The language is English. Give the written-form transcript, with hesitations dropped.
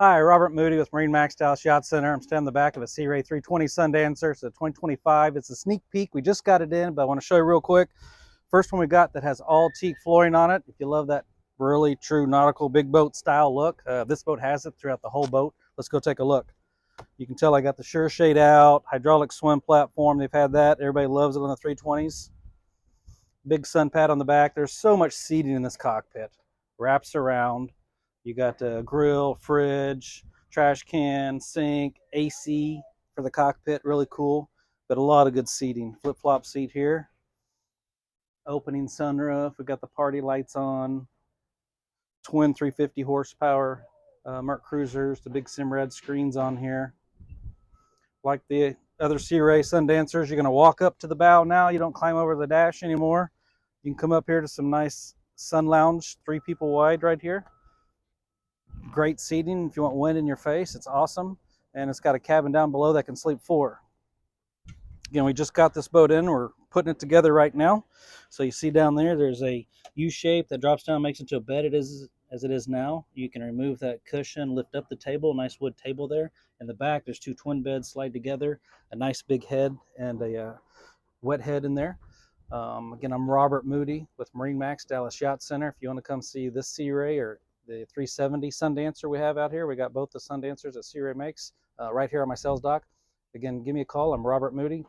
Hi, Robert Moody with MarineMax Dallas Yacht Center. I'm standing in the back of a Sea Ray 320 Sundancer. It's a 2025. It's a sneak peek. We just got it in, but I want to show you real quick. First one we got that has all teak flooring on it. If you love that really true nautical big boat style look, this boat has it throughout the whole boat. Let's go take a look. You can tell I got the sure shade out, hydraulic swim platform. They've had that. Everybody loves it on the 320s. Big sun pad on the back. There's so much seating in this cockpit. Wraps around. You got a grill, fridge, trash can, sink, AC for the cockpit. Really cool, but a lot of good seating. Flip-flop seat here. Opening sunroof. We got the party lights on. Twin 350 horsepower MerCruisers. The big Simrad screens on here. Like the other Sea Ray Sundancers, you're going to walk up to the bow now. You don't climb over the dash anymore. You can come up here to some nice sun lounge, 3 people wide right here. Great seating if you want wind in your face. It's awesome. And it's got a cabin down below that can sleep 4. Again, we just got this boat in. We're putting it together right now. So you see down there, there's a U-shape that drops down, makes it into a bed as it is now. You can remove that cushion, lift up the table, nice wood table there. In the back, there's 2 twin beds slide together, a nice big head and a wet head in there. Again, I'm Robert Moody with MarineMax Dallas Yacht Center. If you want to come see this Sea Ray or the 370 Sundancer we have out here, we got both the Sundancers that Sea Ray makes right here on my sales dock. Again, give me a call. I'm Robert Moody.